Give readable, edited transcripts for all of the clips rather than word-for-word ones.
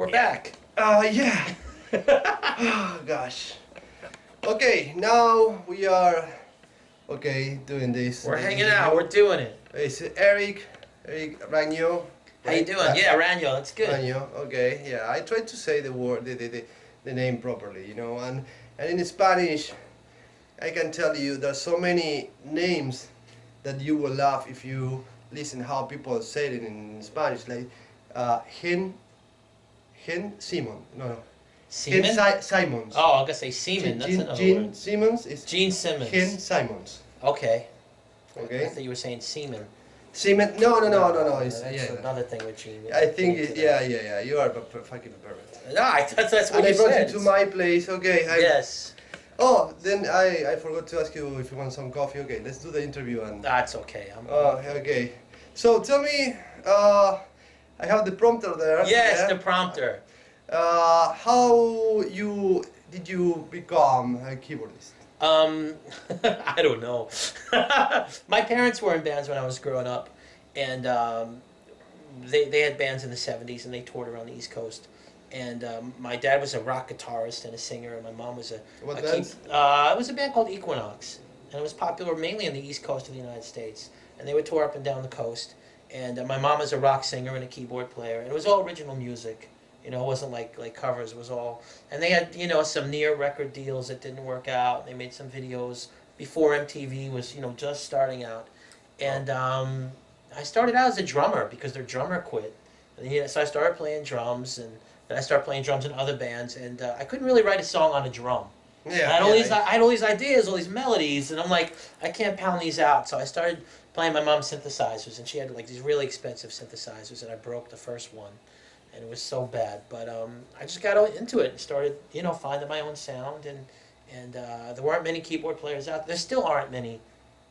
We're back. Yeah. Oh, gosh. Okay, now we are doing this. We're hanging out. We're doing it. It's Eric Ragno. How you doing? Yeah, Ragno. That's good. Ragno. Okay. Yeah, I tried to say the word, the name properly, you know, and in Spanish, I can tell you there's so many names that you will laugh if you listen how people say it in Spanish, like Hen Simon. No. Seaman? Simons. Oh, I'm gonna say Seaman. That's another Gene word. Simmons is Gene Simmons. Hen Simons. Okay. Okay. I thought you were saying Seaman. Seaman? No. It's, That's another thing with Gene. I think yeah. You are fucking perfect. No, I thought that's what and you said. I brought you to my place. Okay. Yes. Oh, then I forgot to ask you if you want some coffee. Okay, let's do the interview and. That's okay. Okay. So tell me, I have the prompter there. Yes, yeah? the prompter. How did you become a keyboardist? I don't know. My parents were in bands when I was growing up, and they had bands in the 70s, and they toured around the East Coast. And my dad was a rock guitarist and a singer, and my mom was What it band? was a band called Equinox, and it was popular mainly in the East Coast of the United States. And they would tour up and down the coast. And my mom was a rock singer and a keyboard player, and it was all original music. You know, it wasn't like covers. It was all, and they had some near record deals that didn't work out. They made some videos before MTV was just starting out, and I started out as a drummer because their drummer quit. And, so I started playing drums, and then I started playing drums in other bands, and I couldn't really write a song on a drum. Yeah. I had all these ideas, all these melodies, and I'm like, I can't pound these out. So I started playing my mom's synthesizers, and she had like these really expensive synthesizers, and I broke the first one. And it was so bad, but I just got into it and started, finding my own sound, and there weren't many keyboard players out there. There still aren't many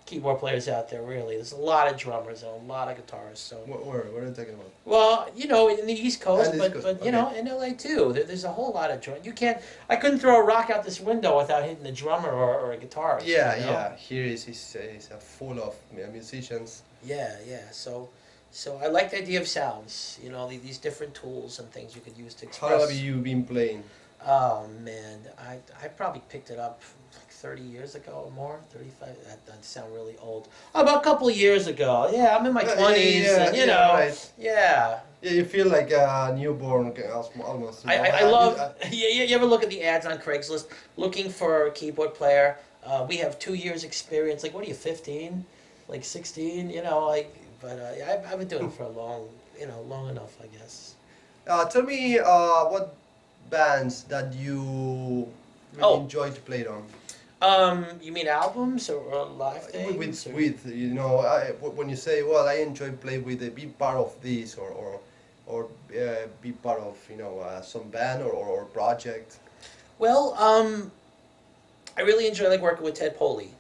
keyboard players out there, really. There's a lot of drummers and a lot of guitarists. So Where are you talking about? well, in the East Coast, but okay. in LA too. There's a whole lot of drum. I couldn't throw a rock out this window without hitting a drummer or a guitarist. Yeah. Here is full of musicians. Yeah. So I like the idea of sounds, these different tools and things you could use to express. How have you been playing? Oh man, I probably picked it up like 30 years ago or more, 35. That sound really old. About a couple of years ago. Yeah, I'm in my 20s, and right. Yeah, you feel like a newborn almost. I love. You ever look at the ads on Craigslist looking for a keyboard player? We have 2 years experience. Like, what are you, 15? Like 16? But I've been doing it for a long enough, I guess. Tell me what bands that you really enjoy to play on. You mean albums or live things? When you say, well, I enjoy playing with be part of this or be part of some band or project. Well, I really enjoy working with Ted Poley.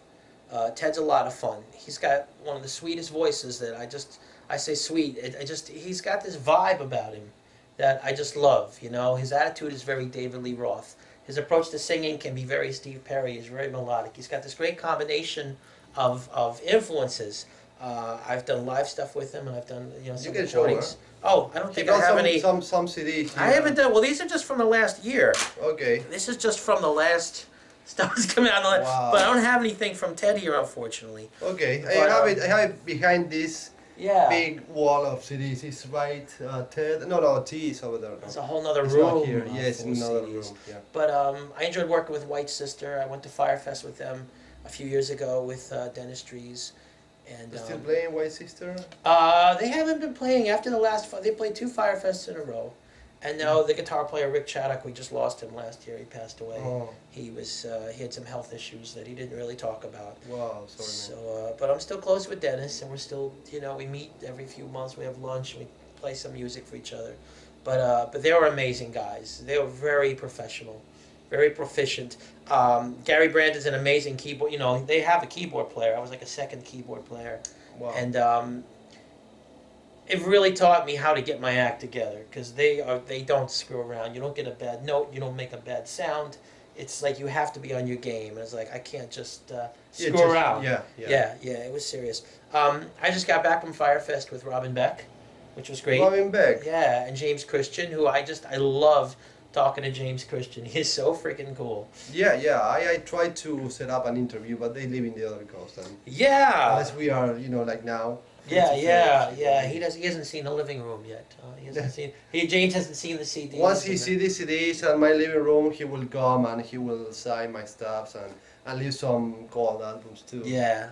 Ted's a lot of fun. He's got one of the sweetest voices that I say sweet. He's got this vibe about him that I just love. His attitude is very David Lee Roth. His approach to singing can be very Steve Perry. He's very melodic. He's got this great combination of influences. I've done live stuff with him, and I've done some recordings. Oh, I don't think I have any. Some CDs. I haven't done. Well, these are just from the last year. Okay. This is just from the last. Stuff is coming out, wow. But I don't have anything from Ted here, unfortunately. Okay, But, I have it behind this big wall of CDs. It's right, Ted. No, T is over there. There's a whole other it's room. Not here. Yes, another room. Yeah. But I enjoyed working with White Sister. I went to Firefest with them a few years ago with Dennis Trees. And They're still playing White Sister? They haven't been playing after the last. They played 2 Firefests in a row. And now the guitar player Rick Chaddock, we just lost him last year. He passed away. Oh. He had some health issues that he didn't really talk about. Wow, sorry. So, but I'm still close with Dennis, and we're still, we meet every few months. We have lunch. We play some music for each other. But they were amazing guys. They were very professional, very proficient. Gary Brand is an amazing keyboard. They have a keyboard player. I was like a second keyboard player. Wow. And it really taught me how to get my act together, because they don't screw around. You don't get a bad note. You don't make a bad sound. It's like you have to be on your game. And it's like I can't just screw around. Yeah. It was serious. I just got back from Firefest with Robin Beck, which was great. Robin Beck. Yeah, and James Christian, who I love talking to James Christian. He's so freaking cool. Yeah. I tried to set up an interview, but they live in the other coast, and Yeah. unless we are, like now. Yeah. He hasn't seen the living room yet. He hasn't seen. James hasn't seen the CD. Once he sees the CDs and my living room, he will come and he will sign my stuffs and leave some gold albums too. Yeah.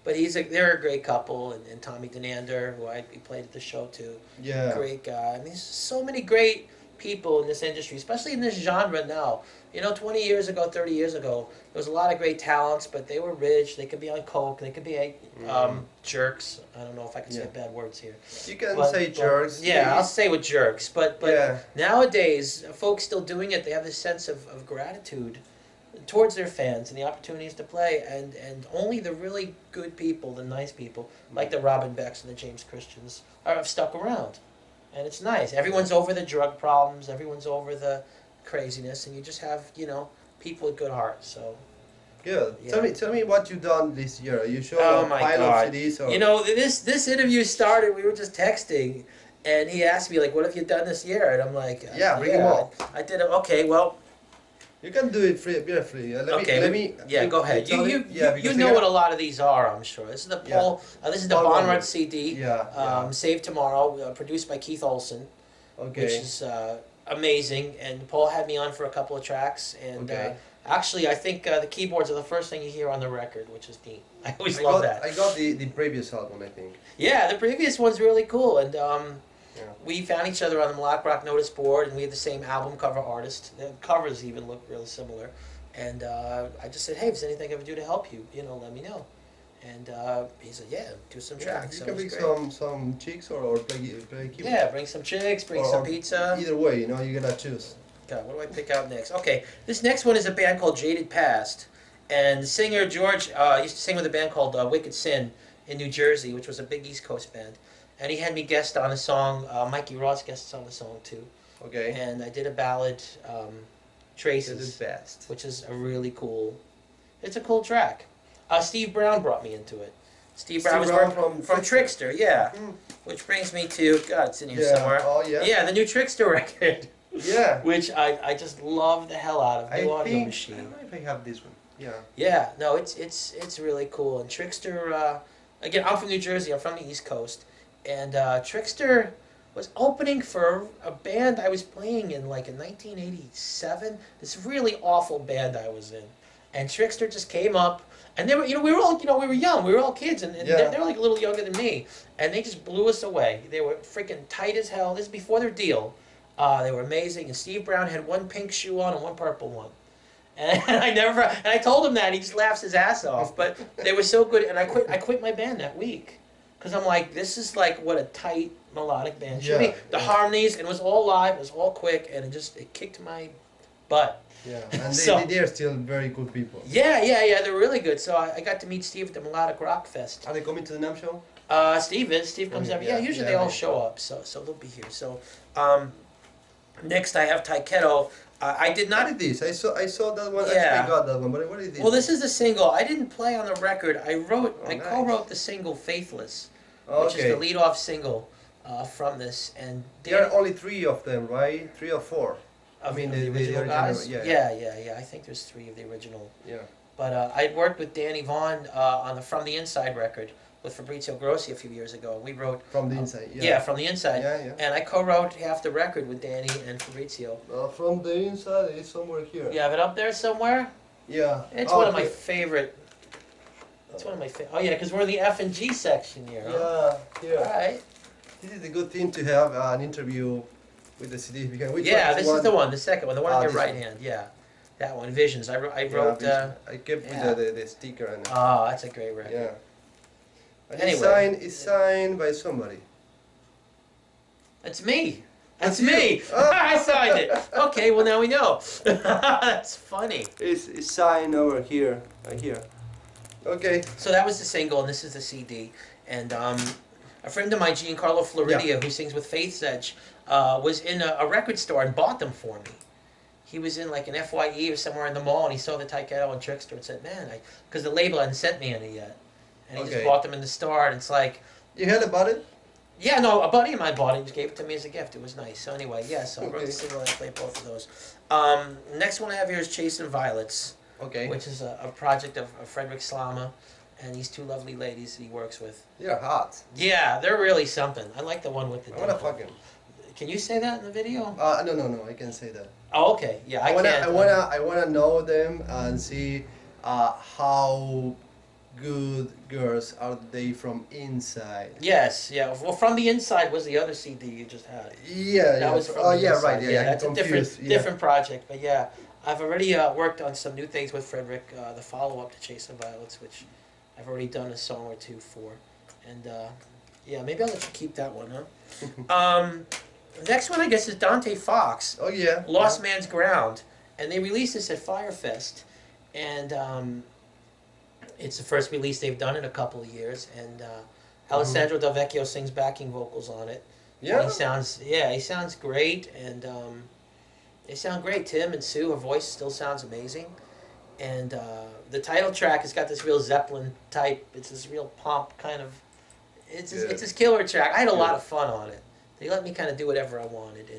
But they're a great couple, and Tommy Denander, who he played at the show too. Yeah. Great guy. I mean, there's so many great people in this industry, especially in this genre now. 20 years ago, 30 years ago, there was a lot of great talents, but they were rich. They could be on coke. They could be jerks. I don't know if I can say bad words here. You can say jerks. Yeah, I'll say with jerks. But yeah. Nowadays, folks still doing it. They have this sense of gratitude towards their fans and the opportunities to play, and only the really good people, the nice people, like the Robin Becks and the James Christians, have stuck around. And it's nice. Everyone's over the drug problems. Everyone's over the craziness, and you just have people with good hearts. So good. Yeah. Tell me what you done this year. You showed Oh a my pile God. of CDs. Or... This interview started. We were just texting, and he asked me like, "What have you done this year?" And I'm like, bring them all. I did it. Okay, well. You can do it free. Let me. Yeah, go ahead. You know what a lot of these are, I'm sure. This is the Paul. This is the Paul Bonnett CD. Yeah. Save Tomorrow, produced by Keith Olsen. Okay. Which is amazing. And Paul had me on for a couple of tracks. And actually, I think the keyboards are the first thing you hear on the record, which is neat. I always love that. I got the previous album, I think. Yeah, the previous one's really cool. And we found each other on the Melodic Rock notice board, and we had the same album cover artist. The covers even look really similar. And I just said, hey, if there's anything I can do to help you, let me know. And he said, yeah, do some tracks. You can bring some chicks or play keyboard. Yeah, bring some chicks, bring some pizza. Either way, you gotta choose. God, what do I pick out next? Okay, this next one is a band called Jaded Past. And the singer, George, used to sing with a band called Wicked Sin in New Jersey, which was a big East Coast band. And he had me guest on a song. Mikey Ross guests on the song too. Okay. And I did a ballad, Traces, Best. which is a really cool. It's a cool track. Steve Brown brought me into it. Steve Brown was from Trickster, yeah. Which brings me to it's in here somewhere. Oh yeah. Yeah, the new Trickster record. Yeah. Which I just love the hell out of. New Audio Machine. I don't know if I have this one. Yeah. Yeah, no, it's really cool. And Trickster, again, I'm from New Jersey. I'm from the East Coast. And Trickster was opening for a band I was playing in like in 1987. This really awful band I was in. And Trickster just came up, and they were, we were all, we were young, we were all kids, and they're like a little younger than me. And they just blew us away. They were freaking tight as hell. This is before their deal. They were amazing. And Steve Brown had one pink shoe on and one purple one. And I told him that, and he just laughs his ass off. But they were so good, and I quit my band that week. Because I'm like, this is like what a tight melodic band should be. The harmonies, and it was all live, it was all quick, and it kicked my butt. Yeah, and they're still very good people. Yeah, they're really good. So I got to meet Steve at the Melodic Rock Fest. Are they coming to the NAMM show? Steve comes every. Yeah, usually they all show up, so they'll be here. So next I have Tyketto. I did not. What is this? I saw that one. Yeah. I got that one. But what is this? Well, this is the single. I didn't play on the record. I nice. co-wrote the single "Faithless," which is the lead-off single from this. And there are only 3 of them, right? 3 or 4. I mean, the original guys. Yeah. I think there's 3 of the original. Yeah. But I'd worked with Danny Vaughan on the From the Inside record with Fabrizio Grossi a few years ago. We wrote From the Inside. Yeah, From the Inside. Yeah. And I co-wrote half the record with Danny and Fabrizio. From the Inside is somewhere here. You have it up there somewhere? Yeah. It's one of my favorite. It's one of my favorite. Oh yeah, because we're in the F and G section here. Huh? Yeah. All right. This is a good thing to have an interview with the CD. Which this is the one, the second one, the one on your right hand. Yeah, that one, Visions. I wrote. I kept with the sticker and. Oh, that's a great record. Yeah. And Anyway, it's signed by somebody. That's me. That's me. I signed it. Okay, well now we know. That's funny. It's signed over here, right here. Okay. So that was the single, and this is the CD. And a friend of mine, Giancarlo Floridia, who sings with Faith's Edge, was in a record store and bought them for me. He was in like an FYE or somewhere in the mall, and he saw the Tyketto and Trickster and said, man, because the label hadn't sent me any yet. And he just bought them in the store, and it's like... You heard about it? Yeah, no, a buddy of mine bought it. He just gave it to me as a gift. It was nice. So anyway, yeah, so I wrote Okay. the single and I played both of those. Next one I have here is Chasing Violets, Okay. which is a project of Frederick Slama and these two lovely ladies that he works with. You're hot. Yeah, they're really something. I like the one with the I wanna dimple. fuck him. Can you say that in the video? No, I can say that. Oh, okay. Yeah, I wanna, can't. I wanna know them and see how good girls are they from inside. Yes, yeah. Well, From the Inside was the other CD you just had. Yeah, That was from oh the yeah, inside. right. Yeah, That's I'm a different confused, yeah. different project. But yeah, I've already worked on some new things with Frederick. The follow up to Chasing Violets, which I've already done a song or two for, and yeah, maybe I'll let you keep that one, huh? Next one I guess is Dante Fox, Oh yeah. Lost Man's Ground, and they released this at Firefest, and it's the first release they've done in a couple of years, and Alessandro Del Vecchio sings backing vocals on it. Yeah. He sounds great, and they sound great. Tim and Sue, her voice still sounds amazing, and the title track has got this real Zeppelin type. It's this real pomp kind of. It's this killer track. I had a lot of fun on it. They let me kind of do whatever I wanted,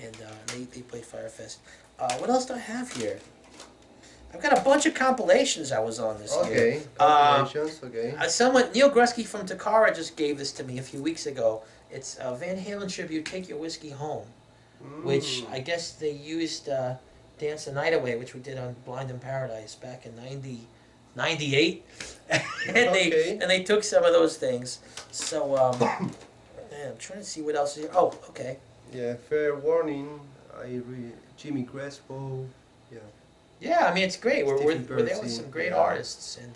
and they played Firefest. What else do I have here? I've got a bunch of compilations I was on this year. Okay. Congratulations. Okay. Someone, Neil Grusky from Takara, just gave this to me a few weeks ago. It's Van Halen tribute, Take Your Whiskey Home, which I guess they used Dance the Night Away, which we did on Blind in Paradise back in 98. and they took some of those things. So, man, I'm trying to see what else is here. Oh, okay. Yeah, Fair Warning. Jimmy Crespo. Yeah. Yeah, I mean, it's great. We're there with Percy, some great yeah. artists, and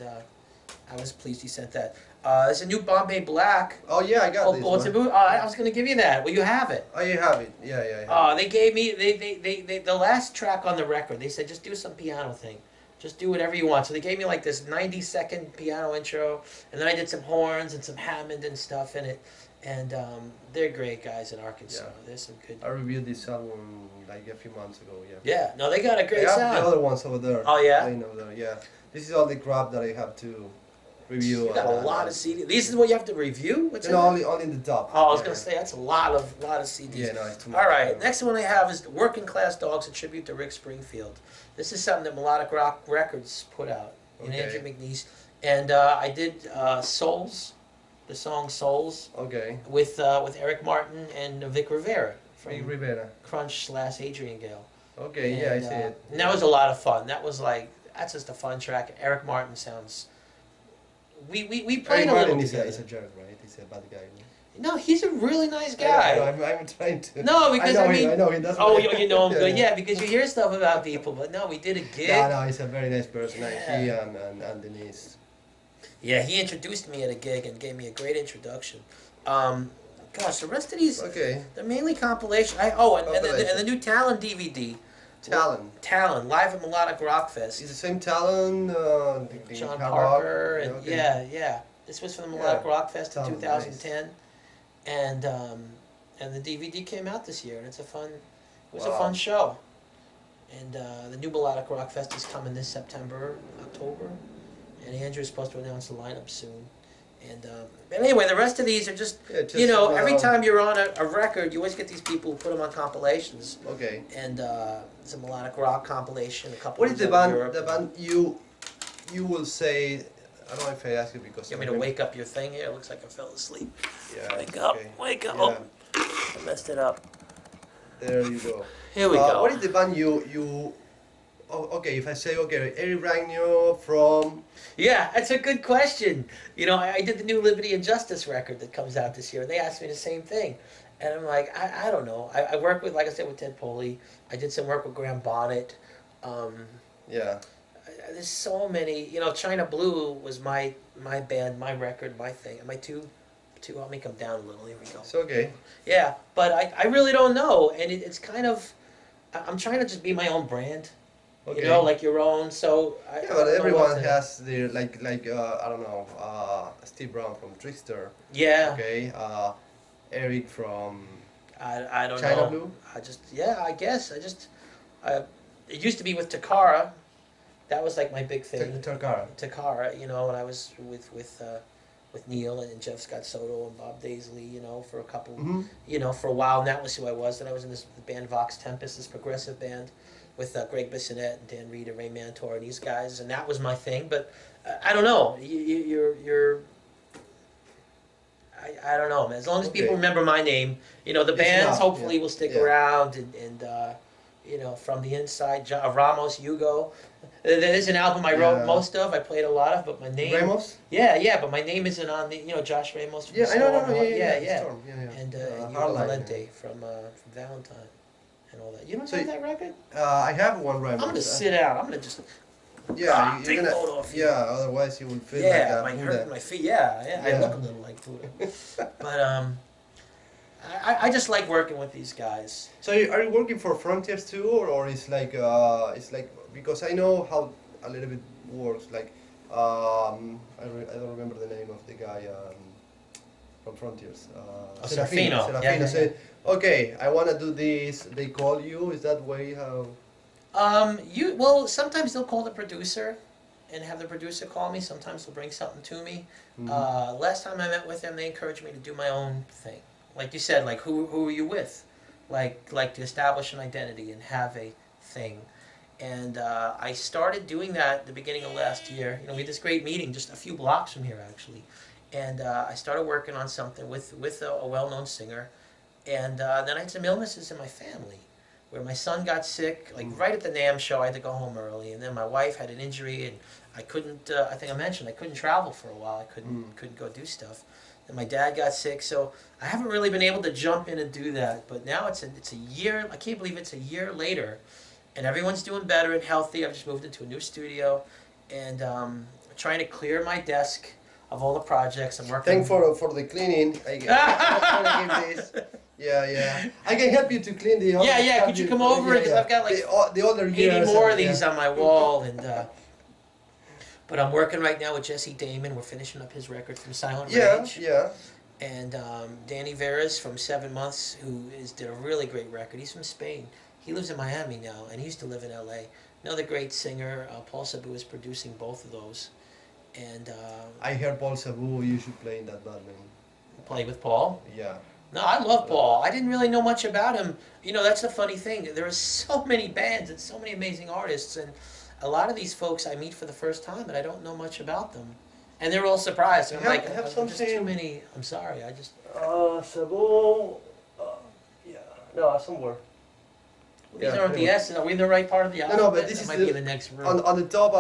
I was pleased he sent that. There's a new Bombay Black. Oh yeah, I got this Bullets one. and Boo- I was going to give you that. Well, you have it. Oh, you have it. Yeah. They gave me the last track on the record. They said just do some piano thing, just do whatever you want. So they gave me like this 90-second piano intro, and then I did some horns and some Hammond and stuff in it. And they're great guys in Arkansas. Yeah. There's some good. I reviewed this album like a few months ago. Yeah. Yeah, no, they got a great I have sound. the other ones over there. Oh yeah. Laying over there. Yeah. This is all the crap that I have to review. You got a lot of CDs. This is what you have to review. What's in No, there? only in the top. Oh, I was Yeah. gonna say that's a lot of CDs. Yeah, no, it's too much. All right, next one I have is Working Class Dogs, a tribute to Rick Springfield. This is something that Melodic Rock Records put out. And Okay. Andrew McNeese, and I did Souls, the song Souls, Okay. with Eric Martin and Vic Rivera Frank from Rivera. Crunch/Adrian Gale. Okay, And, yeah, I see it. And that was a lot of fun. That's just a fun track. Eric Martin sounds. We played Frank a little Martin is together. a jerk, right? He's a bad guy. No, he's a really nice I guy. know, I'm trying to. No, because I mean, I know him. That's oh, why- you know him good, yeah, because you hear stuff about people. But no, we did a gig. No, he's a very nice person. Yeah. He and Denise. Yeah, he introduced me at a gig and gave me a great introduction. Gosh, the rest of these, Okay. they're mainly compilation. And the new Talon DVD. Talon, live at Melodic Rock Fest. It's the same Talon. John Hard Parker, Rock. and Okay. yeah. This was from the Melodic Rock Fest in Talon, 2010, and the DVD came out this year, and it was a Wow. fun show. And the new Melodic Rock Fest is coming this September, October, and Andrew's supposed to announce the lineup soon. And but anyway, the rest of these are just, you know, every time you're on a record, you always get these people who put them on compilations. Okay. And it's a Melodic Rock compilation. A couple. What is the out of band? Europe. The band you will say. I don't know if I ask you because. You want me to wake up your thing here? It looks like I fell asleep. Yeah. Wake up! Okay. Wake up! Yeah. Oh, I messed it up. There you go. Here we go. What is the band you? Oh, okay. If I say okay, Eric Ragno from. Yeah, that's a good question. You know, I did the new Liberty and Justice record that comes out this year. They asked me the same thing. And I'm like, I don't know. I work with, like I said, with Ted Poley. I did some work with Graham Bonnett. Yeah. There's so many. You know, China Blue was my band, my record, my thing. Am I too? Let me come down a little. Here we go. It's okay. Yeah, but I really don't know. And it's kind of, I'm trying to just be my own brand. Okay. You know, like your own. So Yeah, but everyone has their like I don't know, Steve Brown from Trickster. Yeah. Okay. Eric from I don't China know. Blue. I guess it used to be with Takara. That was like my big thing. Takara. Takara, you know, when I was with with Neil and Jeff Scott Soto and Bob Daisley, you know, for a couple, Mm-hmm. you know, for a while. And that was who I was. Then I was in this band Vox Tempest, this progressive band with Greg Bissonette and Dan Reed and Ray Mantor and these guys, and that was my thing. But I don't know. I don't know, man. As long as people Okay. remember my name, you know, the It's bands enough, hopefully yeah. will stick Yeah. around and you know, from the inside, Ramos, Hugo. There is an album I wrote Yeah. most of, I played a lot of, but my name. Ramos? Yeah, but my name isn't on the, you know, Josh Ramos from Yeah, I know, Storm. no, yeah. Yeah. Storm, yeah. And Hugo Hardline, Valente from Valentine and all that. You don't So have that record? I have one Ramos. I'm gonna sit down. I'm gonna just. Yeah, take you're a gonna. load off you. Yeah, otherwise you will feel Yeah, like might a hurt Buddha. my feet. Yeah. I Yeah. look a little like Buddha. But I just like working with these guys. So are you working for Frontiers too, or it's like because I know how a little bit works. Like I don't remember the name of the guy from Frontiers. Serafino. Serafino Yeah. said, "Okay, I want to do this." They call you. Is that way how? Well, sometimes they'll call the producer and have the producer call me. Sometimes they'll bring something to me. Mhm. Last time I met with them, they encouraged me to do my own thing. Like you said, like who are you with? Like to establish an identity and have a thing. And I started doing that at the beginning of last year. You know, we had this great meeting just a few blocks from here, actually. And I started working on something with a well-known singer. And then I had some illnesses in my family, where my son got sick, like right at the NAMM show. I had to go home early, and then my wife had an injury, and I couldn't. I think I mentioned I couldn't travel for a while. I couldn't go do stuff. And my dad got sick, so I haven't really been able to jump in and do that. But now it's a year. I can't believe it's a year later, and everyone's doing better and healthy. I've just moved into a new studio, and trying to clear my desk of all the projects I'm working. Thank for the cleaning. I'm gonna give this. Yeah. I can help you to clean the. Yeah. Could you come over? Because I've got like the other 80 years more and- of these on my wall, and but I'm working right now with Jesse Damon. We're finishing up his record from Silent Rage. Yeah. And Danny Veras from 7 Months, who did a really great record. He's from Spain. He lives in Miami now, and he used to live in L.A. Another great singer, Paul Sabu, is producing both of those. And I heard Paul Sabu. You should play in that band, man. play with Paul. Yeah. No, I love Paul. I didn't really know much about him. You know, that's the funny thing. There are so many bands and so many amazing artists, and a lot of these folks I meet for the first time, and I don't know much about them. And they're all surprised. I'm like, have there's just too something- many. I'm sorry. I just. Sabu. Yeah. No, somewhere. These Yeah, aren't pretty the much. S's. Are we in the right part of the No, alphabet? but this That is might the- be in the next room. On the top,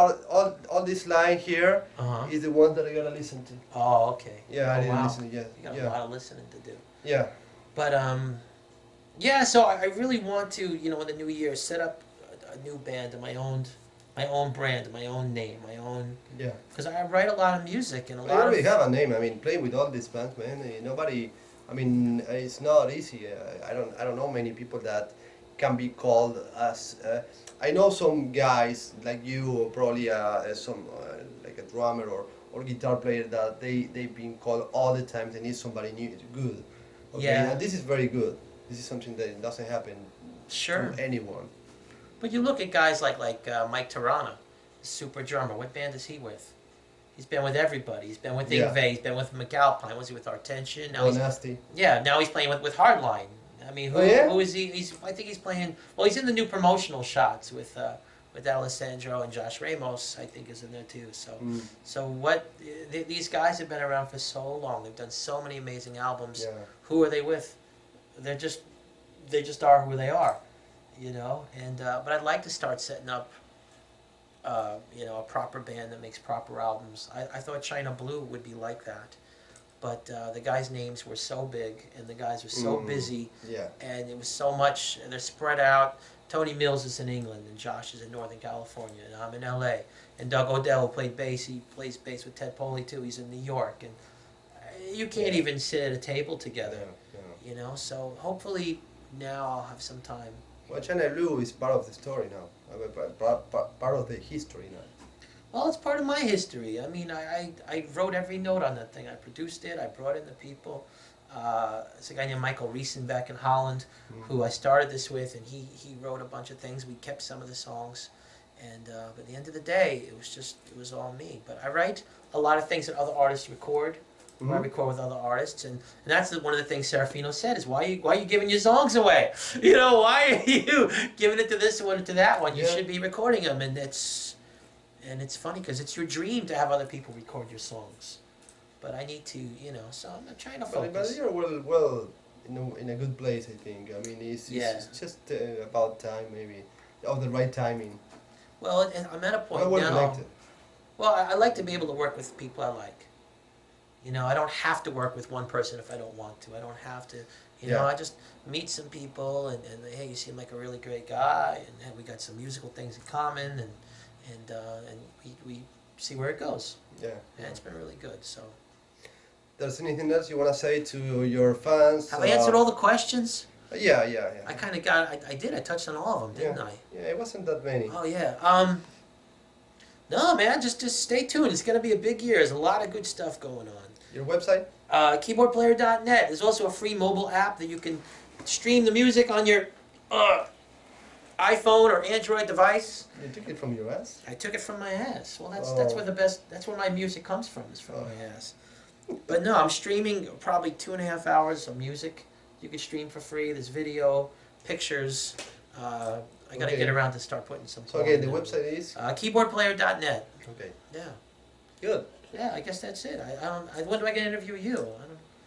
all this line here Uh-huh. is the one that I gotta listen to. Oh, okay. Yeah, I Oh, didn't wow. listen yet. You got a Yeah. lot of listening to do. Yeah. But yeah. So I really want to, you know, in the new year, set up a new band and my own brand, my own name, my own. Yeah. Because I write a lot of music and a I lot already of. have a name. I mean, playing with all these bands, man. Nobody. I mean, it's not easy. I don't know many people that can be called as. I know some guys like you, or probably some like a drummer or guitar player that they've been called all the time. They need somebody new, good. Okay? Yeah. And this is very good. This is something that doesn't happen Sure. to anyone. But you look at guys like Mike Tirana, super drummer. What band is he with? He's been with everybody. He's been with Yeah. Ingve. He's been with McAlpine. Was he with Artention? Now Oh, he's nasty. now he's playing with Hardline. I mean, Oh, yeah? who is he? I think he's playing. Well, he's in the new promotional shots with Alessandro and Josh Ramos. I think is in there too. So Mm. so what? These guys have been around for so long. They've done so many amazing albums. Yeah. Who are they with? They just are who they are, you know. And but I'd like to start setting up, you know, a proper band that makes proper albums. I thought China Blue would be like that, but the guys' names were so big and the guys were so busy, Yeah. and it was so much. And they're spread out. Tony Mills is in England, and Josh is in Northern California, and I'm in L.A. And Doug Odell, who played bass, he plays bass with Ted Poley too. He's in New York, and you can't even sit at a table together. Yeah. You know, so hopefully now I'll have some time. Well, China Blue is part of the story now. Part of the history now. Well, it's part of my history. I mean, I wrote every note on that thing. I produced it. I brought in the people. There's a guy named Michael Reesen back in Holland, who I started this with, and he wrote a bunch of things. We kept some of the songs, and but at the end of the day, it was all me. But I write a lot of things that other artists record. where I record with other artists, and that's one of the things Serafino said is why are you giving your songs away? You know, why are you giving it to this one to that one? You should be recording them, and it's funny because it's your dream to have other people record your songs, but I need to, you know, so I'm trying to focus. But you're well in a good place, I think. I mean, it's just about time, maybe, of the right timing. Well, I'm at a point now. Well, I like to be able to work with people I like. You know, I don't have to work with one person if I don't want to. I don't have to, you know, I just meet some people and hey, you seem like a really great guy, and hey, we got some musical things in common, and we see where it goes. Yeah. And it's been really good, so. There's anything else you want to say to your fans? Have I answered all the questions? Yeah. I kind of got, I did, I touched on all of them, didn't I? Yeah, it wasn't that many. Oh, yeah. No, man, just stay tuned. It's going to be a big year. There's a lot of good stuff going on. Your website? Keyboardplayer.net. There's also a free mobile app that you can stream the music on your iPhone or Android device. You took it from your ass? I took it from my ass. Well, that's where that's where my music comes from, is from my ass. But no, I'm streaming probably 2.5 hours of music. You can stream for free. There's video, pictures. I got to get around to start putting some. So again, the website is? Keyboardplayer.net. Okay. Yeah. Good. Yeah, I guess that's it. When do I get to interview you?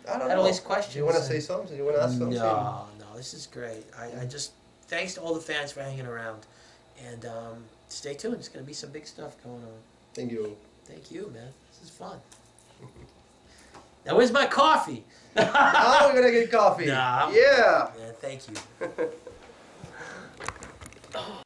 I don't know. all these questions. Do you want to say something? You want to ask something? No, this is great. I just, thanks to all the fans for hanging around. And stay tuned. There's going to be some big stuff going on. Thank you. Thank you, man. This is fun. Now, where's my coffee? Now we're going to get coffee. Nah, yeah. Man, thank you. Oh.